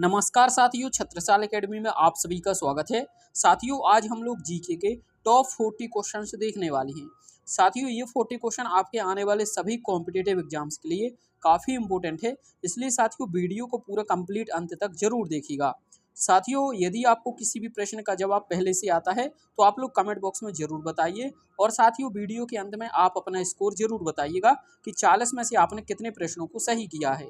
नमस्कार साथियों, छत्रसाल एकेडमी में आप सभी का स्वागत है। साथियों, आज हम लोग जीके के टॉप 40 क्वेश्चन देखने वाले हैं। साथियों, ये 40 क्वेश्चन आपके आने वाले सभी कॉम्पिटिटिव एग्जाम्स के लिए काफ़ी इंपॉर्टेंट है, इसलिए साथियों वीडियो को पूरा कंप्लीट अंत तक जरूर देखिएगा। साथियों, यदि आपको किसी भी प्रश्न का जवाब पहले से आता है तो आप लोग कमेंट बॉक्स में जरूर बताइए, और साथियों वीडियो के अंत में आप अपना स्कोर जरूर बताइएगा कि 40 में से आपने कितने प्रश्नों को सही किया है।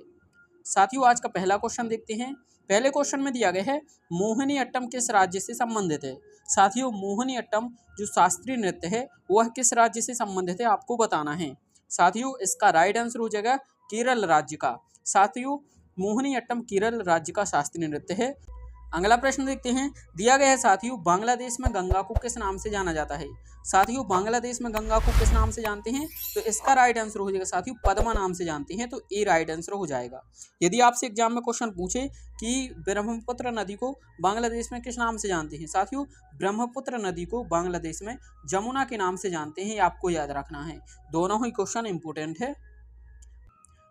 साथियों, आज का पहला क्वेश्चन देखते हैं। पहले क्वेश्चन में दिया गया है, मोहिनी अट्टम किस राज्य से संबंधित है। साथियों, मोहिनी अट्टम जो शास्त्रीय नृत्य है वह किस राज्य से संबंधित है आपको बताना है। साथियों, इसका राइट आंसर हो जाएगा केरल राज्य का। साथियों, मोहिनी अट्टम केरल राज्य का शास्त्रीय नृत्य है। अगला प्रश्न देखते हैं, दिया गया है साथियों, बांग्लादेश में गंगा को किस नाम से जाना जाता है। साथियों, बांग्लादेश में गंगा को किस नाम से जानते हैं, तो इसका राइट आंसर हो जाएगा साथियों पद्मा नाम से जानते हैं, तो ए राइट आंसर हो जाएगा। यदि आपसे एग्जाम में क्वेश्चन पूछे कि ब्रह्मपुत्र नदी को बांग्लादेश में किस नाम से जानते हैं, साथियों ब्रह्मपुत्र नदी को बांग्लादेश में जमुना के नाम से जानते हैं, आपको याद रखना है। दोनों ही क्वेश्चन इंपोर्टेंट है।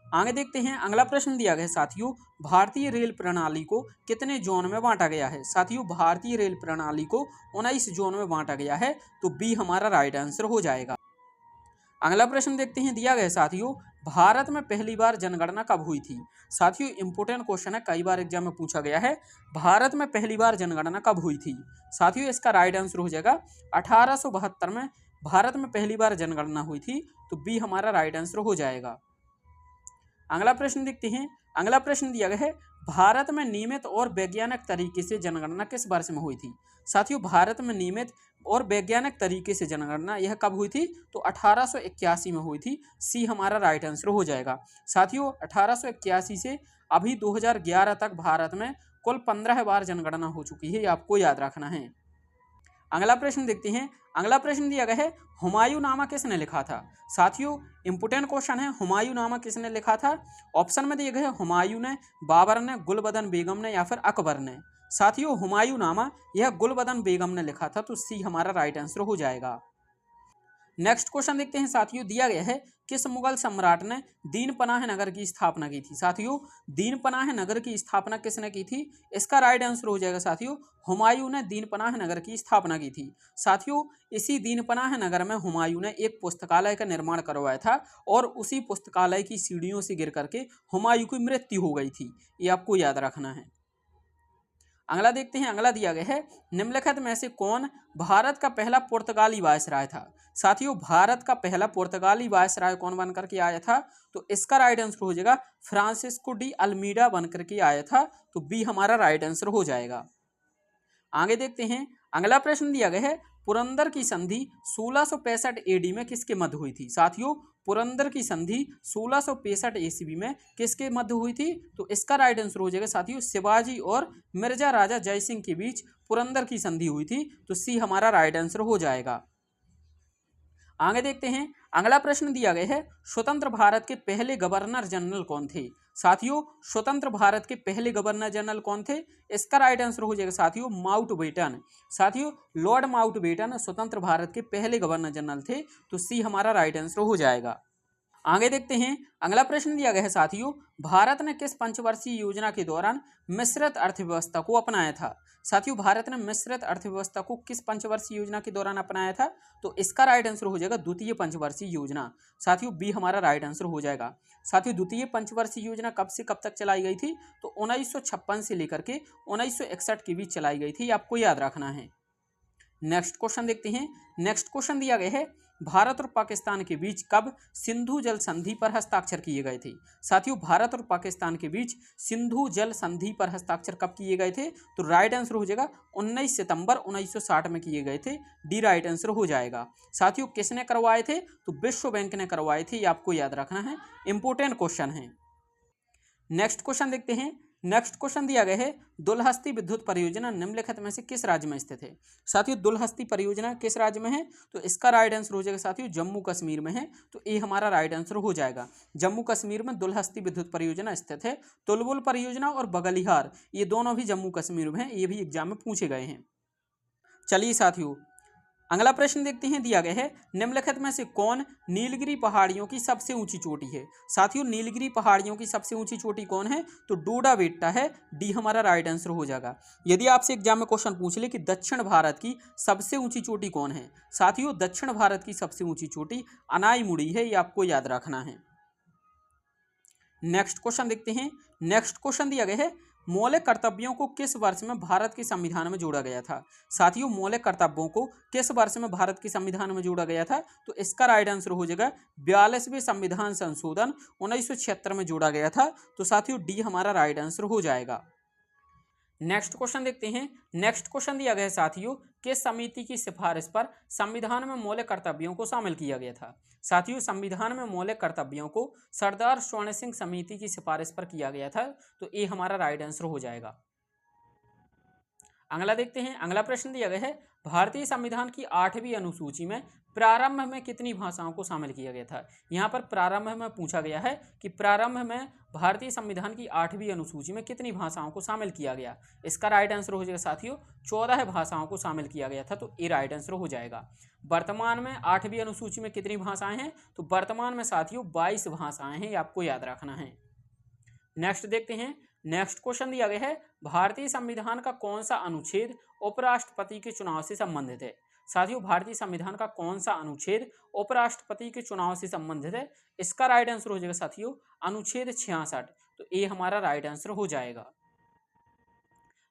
आगे देखते हैं, अगला प्रश्न दिया गया है साथियों, भारतीय रेल प्रणाली को कितने जोन में बांटा गया है। साथियों, भारतीय रेल प्रणाली को 19 जोन में बांटा गया है, तो बी हमारा राइट आंसर हो जाएगा। अगला प्रश्न देखते हैं, दिया गया है साथियों, भारत में पहली बार जनगणना कब हुई थी। साथियों, इंपोर्टेंट क्वेश्चन है, कई बार एग्जाम में पूछा गया है, भारत में पहली बार जनगणना कब हुई थी। साथियों, इसका राइट आंसर हो जाएगा 1872 में भारत में पहली बार जनगणना हुई थी, तो बी हमारा राइट आंसर हो जाएगा। अगला प्रश्न देखते हैं। अगला प्रश्न दिया गया है, भारत में नियमित और वैज्ञानिक तरीके से जनगणना किस वर्ष में हुई थी। साथियों, भारत में नियमित और वैज्ञानिक तरीके से जनगणना यह कब हुई थी, तो 1881 में हुई थी। सी हमारा राइट आंसर हो जाएगा। साथियों, 1881 से अभी 2011 तक भारत में कुल 15 बार जनगणना हो चुकी है, ये आपको याद रखना है। अगला प्रश्न देखते हैं। अगला प्रश्न दिया गया है, हुमायूंनामा किसने लिखा था। साथियों, इंपोर्टेंट क्वेश्चन है, हुमायूंनामा किसने लिखा था। ऑप्शन में दिए गए हैं, हुमायूं ने, बाबर ने, गुलबदन बेगम ने या फिर अकबर ने। साथियों, हुमायूंनामा यह गुलबदन बेगम ने लिखा था, तो सी हमारा राइट आंसर हो जाएगा। नेक्स्ट क्वेश्चन देखते हैं साथियों, दिया गया है, किस मुगल सम्राट ने दीन पनाह नगर की स्थापना की थी। साथियों, दीन पनाह नगर की स्थापना किसने की थी, इसका राइट आंसर हो जाएगा साथियों हुमायूं ने दीन पनाह नगर की स्थापना की थी। साथियों, इसी दीन पनाह नगर में हुमायूं ने एक पुस्तकालय का निर्माण करवाया था, और उसी पुस्तकालय की सीढ़ियों से गिर करके हुमायूं की मृत्यु हो गई थी, ये आपको याद रखना है। अगला देखते हैं। अगला दिया गया है, निम्नलिखित में से कौन भारत का पहला पुर्तगाली वायसराय था। साथियों, भारत का पहला पुर्तगाली वायसराय कौन बनकर के आया था, तो इसका राइट आंसर हो जाएगा फ्रांसिस्को डी अल्मीडा बनकर के आया था, तो बी हमारा राइट आंसर हो जाएगा। आगे देखते हैं। अगला प्रश्न दिया गया है, पुरंदर की संधि 1665 एडी में किसके मध्य हुई थी। साथियों, पुरंदर की संधि 1665 ईस्वी में किसके मध्य हुई थी, तो इसका राइट आंसर हो जाएगा साथियों शिवाजी और मिर्जा राजा जयसिंह के बीच पुरंदर की संधि हुई थी, तो सी हमारा राइट आंसर हो जाएगा। आगे देखते हैं। अगला प्रश्न दिया गया है, स्वतंत्र भारत के पहले गवर्नर जनरल कौन थे। साथियों, स्वतंत्र भारत के पहले गवर्नर जनरल कौन थे, इसका राइट आंसर हो जाएगा साथियों माउंटबेटन। साथियों, लॉर्ड माउंटबेटन स्वतंत्र भारत के पहले गवर्नर जनरल थे, तो सी हमारा राइट आंसर हो जाएगा। आगे देखते हैं। अगला प्रश्न दिया गया है साथियों, भारत ने किस पंचवर्षीय योजना के दौरान मिश्रित अर्थव्यवस्था को अपनाया था। साथियों, भारत ने मिश्रित अर्थव्यवस्था को किस पंचवर्षीय योजना के दौरान अपनाया था, तो इसका राइट आंसर हो जाएगा द्वितीय पंचवर्षीय योजना। साथियों, बी हमारा राइट आंसर हो जाएगा। साथियों, द्वितीय पंचवर्षीय योजना कब से कब तक चलाई गई थी, तो 1956 से लेकर के 1961 के बीच चलाई गई थी, आपको याद रखना है। नेक्स्ट क्वेश्चन देखते हैं। नेक्स्ट क्वेश्चन दिया गया है, भारत और पाकिस्तान के बीच कब सिंधु जल संधि पर हस्ताक्षर किए गए थे। साथियों, भारत और पाकिस्तान के बीच सिंधु जल संधि पर हस्ताक्षर कब किए गए थे, तो राइट आंसर हो जाएगा 19 सितंबर 1960 में किए गए थे, डी राइट आंसर हो जाएगा। साथियों, किसने करवाए थे, तो विश्व बैंक ने करवाए थे, ये आपको याद रखना है, इंपोर्टेंट क्वेश्चन है। नेक्स्ट क्वेश्चन देखते हैं। नेक्स्ट क्वेश्चन दिया गया है, दुलहस्ती विद्युत परियोजना निम्नलिखित में से किस राज्य में स्थित है। साथियों, दुलहस्ती परियोजना किस राज्य में है, तो इसका राइट आंसर हो जाएगा साथियों जम्मू कश्मीर में है, तो ये हमारा राइट आंसर हो जाएगा। जम्मू कश्मीर में दुलहस्ती विद्युत परियोजना स्थित है। तुलबुल परियोजना और बगलिहार ये दोनों भी जम्मू कश्मीर में है, ये भी एग्जाम में पूछे गए हैं। चलिए साथियों, अगला प्रश्न देखते हैं, दिया गया है निम्नलिखित में से कौन नीलगिरी पहाड़ियों की सबसे ऊंची चोटी है। साथियों नीलगिरी पहाड़ियों की सबसे ऊंची चोटी कौन है, तो डोडा बेट्टा है, डी हमारा राइट आंसर हो जाएगा। यदि आपसे एग्जाम में क्वेश्चन पूछ ले कि दक्षिण भारत की सबसे ऊंची चोटी कौन है, साथियों दक्षिण भारत की सबसे ऊंची चोटी अनाईमुड़ी है, ये आपको याद रखना है। नेक्स्ट क्वेश्चन देखते हैं। नेक्स्ट क्वेश्चन दिया गया है मौलिक कर्तव्यों को किस वर्ष में भारत के संविधान में जोड़ा गया था। साथियों मौलिक कर्तव्यों को किस वर्ष में भारत के संविधान में जोड़ा गया था, तो इसका राइट आंसर हो जाएगा 42वें संविधान संशोधन 1976 में जोड़ा गया था। तो साथियों डी हमारा राइट आंसर हो जाएगा। नेक्स्ट क्वेश्चन देखते हैं। नेक्स्ट क्वेश्चन दिया गया है साथियों किस समिति की सिफारिश पर संविधान में मौलिक कर्तव्यों को शामिल किया गया था। साथियों संविधान में मौलिक कर्तव्यों को सरदार स्वर्ण सिंह समिति की सिफारिश पर किया गया था, तो ये हमारा राइट आंसर हो जाएगा। अगला देखते हैं। अगला प्रश्न दिया गया है भारतीय संविधान की 8वीं अनुसूची में प्रारंभ में कितनी भाषाओं को शामिल किया गया था। यहाँ पर प्रारंभ में पूछा गया है कि प्रारंभ में भारतीय संविधान की 8वीं अनुसूची में कितनी भाषाओं को शामिल किया गया। इसका राइट आंसर हो जाएगा साथियों 14 भाषाओं को शामिल किया गया था, तो ये राइट आंसर हो जाएगा। वर्तमान में 8वीं अनुसूची में कितनी भाषाएं हैं, तो वर्तमान में साथियों 22 भाषाएं हैं, ये आपको याद रखना है। नेक्स्ट देखते हैं। नेक्स्ट क्वेश्चन दिया गया है भारतीय संविधान का कौन सा अनुच्छेद उपराष्ट्रपति के चुनाव से संबंधित है। साथियों भारतीय संविधान का कौन सा अनुच्छेद उपराष्ट्रपति के चुनाव से संबंधित है। इसका राइट आंसर हो जाएगा साथियों अनुच्छेद 66, तो ये हमारा राइट आंसर हो जाएगा।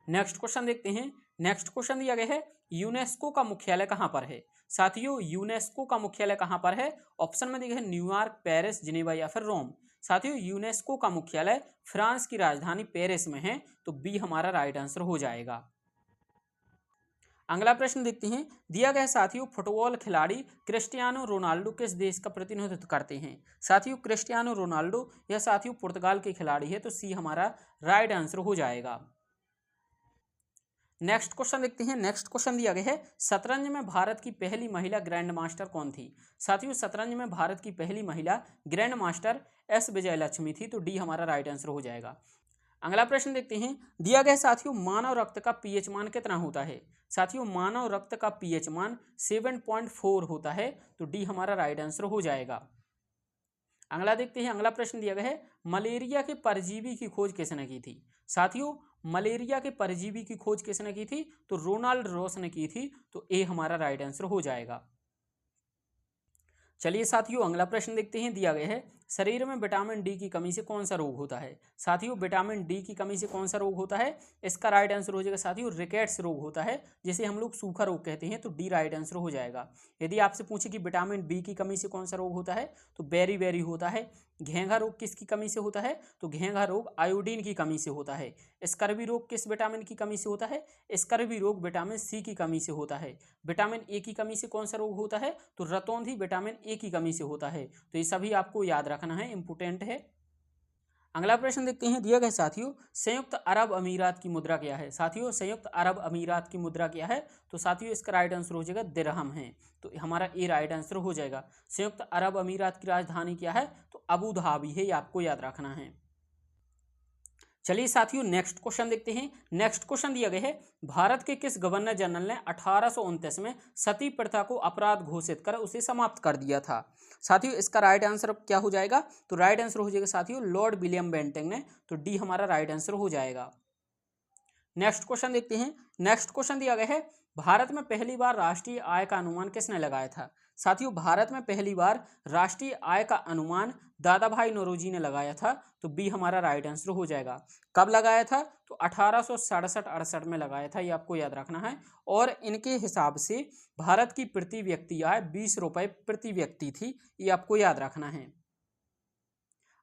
नेक्स्ट क्वेश्चन देखते हैं। नेक्स्ट क्वेश्चन दिया गया है यूनेस्को का मुख्यालय कहां पर है। साथियों यूनेस्को का मुख्यालय कहां पर है, ऑप्शन में देखिए न्यूयॉर्क, पेरिस, जिनेवा या फिर रोम। साथियों यूनेस्को का मुख्यालय फ्रांस की राजधानी पेरिस में है, तो बी हमारा राइट आंसर हो जाएगा। अगला प्रश्न देखते हैं। दिया गया साथियों फुटबॉल खिलाड़ी क्रिस्टियानो रोनाल्डो किस देश का प्रतिनिधित्व करते हैं। साथियों क्रिस्टियानो रोनाल्डो यह साथियों पुर्तगाल के खिलाड़ी है, तो सी हमारा राइट आंसर हो जाएगा। नेक्स्ट क्वेश्चन देखते हैं। नेक्स्ट क्वेश्चन दिया गया है शतरंज में भारत की पहली महिला ग्रैंड मास्टर कौन थी। साथियों शतरंज में भारत की पहली महिला ग्रैंड मास्टर एस विजयलक्ष्मी थी, तो डी हमारा राइट आंसर हो जाएगा। अगला प्रश्न देखते हैं। दिया गया साथियों मानव रक्त का पीएच मान कितना होता है। साथियों मानव रक्त का पीएच मान 7.4 होता है, तो डी हमारा राइट आंसर हो जाएगा। अगला देखते हैं। अगला प्रश्न दिया गया है मलेरिया के परजीवी की खोज किसने की थी। साथियों मलेरिया के परजीवी की खोज किसने की थी, तो रोनाल्ड रॉस ने की थी, तो ए हमारा राइट आंसर हो जाएगा। चलिए साथियों अगला प्रश्न देखते हैं। दिया गया है शरीर में विटामिन डी की कमी से कौन सा रोग होता है। साथियों विटामिन डी की कमी से कौन सा रोग होता है, इसका राइट आंसर हो जाएगा साथियों रिकेट्स रोग होता है, जिसे हम लोग सूखा रोग कहते हैं, तो डी राइट आंसर हो जाएगा। यदि आपसे पूछे कि विटामिन बी की कमी से कौन सा रोग होता है, तो बेरी होता है। घेंघा रोग किसकी कमी से होता है, तो घेंघा रोग आयोडीन की कमी से होता है। स्कर्वी रोग किस विटामिन की कमी से होता है, स्कर्वी रोग विटामिन सी की कमी से होता है। विटामिन ए की कमी से कौन सा रोग होता है, तो रतौंधी विटामिन ए की कमी से होता है। तो ये सभी आपको याद रखना है, इंपोर्टेंट है। अगला प्रश्न देखते हैं। दिया गया साथियों संयुक्त अरब अमीरात की मुद्रा क्या है। साथियों संयुक्त अरब अमीरात की मुद्रा क्या है, तो साथियों इसका राइट आंसर हो जाएगा दिरहम है, तो हमारा ए राइट आंसर हो जाएगा। संयुक्त अरब अमीरात की राजधानी क्या है, तो अबू धाबी है, ये आपको याद रखना है। चलिए साथियों नेक्स्ट क्वेश्चन देखते हैं। नेक्स्ट क्वेश्चन दिया गया है भारत के किस गवर्नर जनरल ने 1829 में सती प्रथा को अपराध घोषित कर उसे समाप्त कर दिया था। साथियों इसका राइट आंसर क्या हो जाएगा, तो राइट आंसर हो जाएगा साथियों लॉर्ड विलियम बेंटिंग ने, तो डी हमारा राइट आंसर हो जाएगा। नेक्स्ट क्वेश्चन देखते हैं। नेक्स्ट क्वेश्चन दिया गया है भारत में पहली बार राष्ट्रीय आय का अनुमान किसने लगाया था। साथियों भारत में पहली बार राष्ट्रीय आय का अनुमान दादा भाई नौरोजी ने लगाया था, तो बी हमारा राइट आंसर हो जाएगा। कब लगाया था, तो 1867-68 में लगाया था, ये आपको याद रखना है। और इनके हिसाब से भारत की प्रति व्यक्ति आय 20 रुपये प्रति व्यक्ति थी, ये आपको याद रखना है।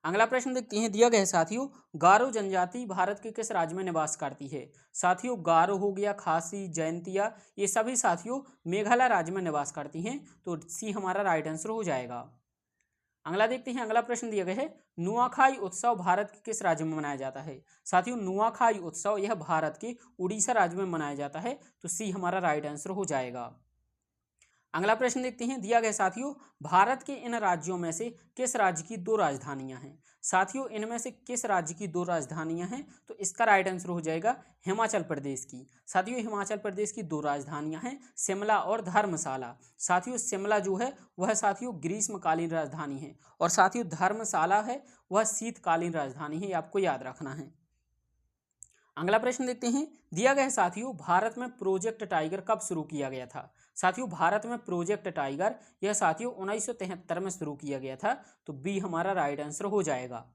अगला प्रश्न देखते हैं। दिया गया है साथियों गारो जनजाति भारत के किस राज्य में निवास करती है। साथियों गारो हो गया, खासी, जयंतिया, ये सभी साथियों मेघालय राज्य में निवास करती हैं, तो सी हमारा राइट आंसर हो जाएगा। अगला देखते हैं। अगला प्रश्न दिया गया है नुआखाई उत्सव भारत के किस राज्य में मनाया जाता है। साथियों नुआखाई उत्सव यह भारत के उड़ीसा राज्य में मनाया जाता है, तो सी हमारा राइट आंसर हो जाएगा। अगला प्रश्न देखते हैं, दिया गया साथियों, भारत के इन राज्यों में से किस राज्य की 2 राजधानियां हैं। साथियों इनमें से किस राज्य की 2 राजधानियां हैं, तो इसका राइट आंसर हो जाएगा हिमाचल प्रदेश की। साथियों हिमाचल प्रदेश की 2 राजधानियां हैं, शिमला और धर्मशाला। साथियों शिमला जो है वह साथियों ग्रीष्मकालीन राजधानी है, और साथियों धर्मशाला है वह शीतकालीन राजधानी है, ये आपको याद रखना है। अगला प्रश्न देखते हैं, दिया गया साथियों, भारत में प्रोजेक्ट टाइगर कब शुरू किया गया था। साथियों भारत में प्रोजेक्ट टाइगर यह साथियों 1973 में शुरू किया गया था, तो बी हमारा राइट आंसर हो जाएगा।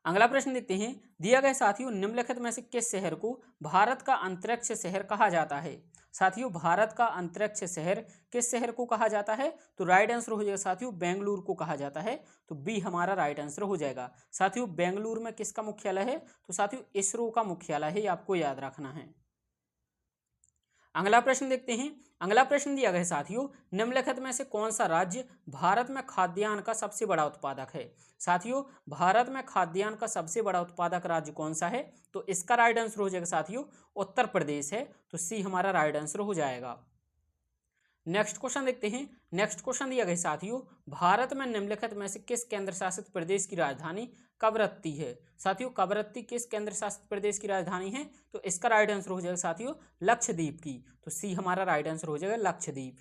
अगला प्रश्न देखते हैं, दिया गया साथियों, निम्नलिखित में से किस शहर को भारत का अंतरिक्ष शहर कहा जाता है। साथियों भारत का अंतरिक्ष शहर किस शहर को कहा जाता है, तो राइट आंसर हो जाएगा साथियों बेंगलुरु को कहा जाता है, तो बी हमारा राइट आंसर हो जाएगा। साथियों बेंगलुरु में किसका मुख्यालय है, तो साथियों इसरो का मुख्यालय है, ये आपको याद रखना है। अगला प्रश्न देखते हैं, अगला प्रश्न दिया गया साथियों, निम्नलिखित में से कौन सा राज्य भारत में खाद्यान्न का सबसे बड़ा उत्पादक है। साथियों भारत में खाद्यान्न का सबसे बड़ा उत्पादक राज्य कौन सा है, तो इसका राइट आंसर हो जाएगा साथियों उत्तर प्रदेश है, तो सी हमारा राइट आंसर हो जाएगा। नेक्स्ट क्वेश्चन देखते हैं, नेक्स्ट क्वेश्चन दिया गया साथियों, भारत में निम्नलिखित में से किस केंद्र शासित प्रदेश की राजधानी कवरत्ती है। साथियों कवरत्ती किस केंद्र शासित प्रदेश की राजधानी है, तो इसका राइट आंसर हो जाएगा साथियों लक्षद्वीप की, तो सी हमारा राइट आंसर हो जाएगा लक्षद्वीप।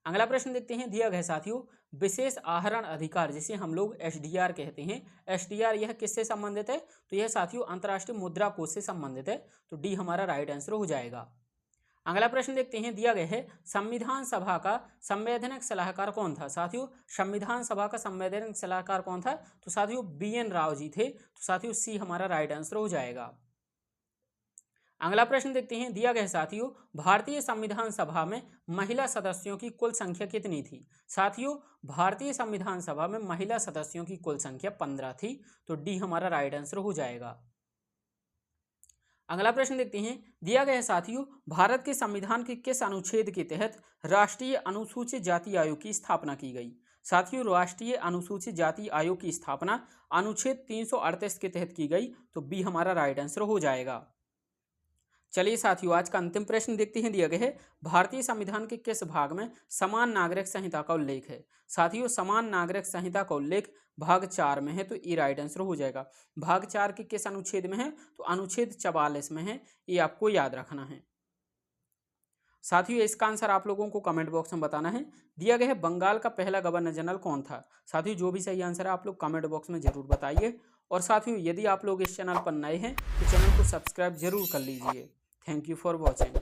अगला प्रश्न देखते हैं, दिया गया साथियों, विशेष आहरण अधिकार जिसे हम लोग एसडीआर कहते हैं, एसडीआर यह किससे संबंधित है, तो यह साथियों अंतर्राष्ट्रीय मुद्रा कोष से संबंधित है, तो डी हमारा राइट आंसर हो जाएगा। अगला प्रश्न देखते हैं, दिया गया है संविधान सभा का संवैधानिक सलाहकार कौन था। साथियों संविधान सभा का संवैधानिक सलाहकार कौन था, तो साथियों बीएन राव जी थे, तो साथियों सी हमारा राइट आंसर हो जाएगा। अगला प्रश्न देखते हैं, दिया गया साथियों, भारतीय संविधान सभा में महिला सदस्यों की कुल संख्या कितनी थी। साथियों भारतीय संविधान सभा में महिला सदस्यों की कुल संख्या 15 थी, तो डी हमारा राइट आंसर हो जाएगा। अगला प्रश्न देखते हैं, दिया गया साथियों, भारत के संविधान के किस अनुच्छेद के तहत राष्ट्रीय अनुसूचित जाति आयोग की स्थापना की गई। साथियों राष्ट्रीय अनुसूचित जाति आयोग की स्थापना अनुच्छेद 338 के तहत की गई, तो बी हमारा राइट आंसर हो जाएगा। चलिए साथियों आज का अंतिम प्रश्न देखते हैं, दिया गया है भारतीय संविधान के किस भाग में समान नागरिक संहिता का उल्लेख है। साथियों समान नागरिक संहिता का उल्लेख भाग 4 में है, तो ये राइट आंसर हो जाएगा। भाग 4 के किस अनुच्छेद में है, तो अनुच्छेद 44 में है, ये आपको याद रखना है। साथियों इसका आंसर आप लोगों को कमेंट बॉक्स में बताना है। दिया गया है बंगाल का पहला गवर्नर जनरल कौन था। साथियों जो भी सही आंसर है आप लोग कमेंट बॉक्स में जरूर बताइए, और साथियों यदि आप लोग इस चैनल पर नए हैं तो चैनल को सब्सक्राइब जरूर कर लीजिए। Thank you for watching.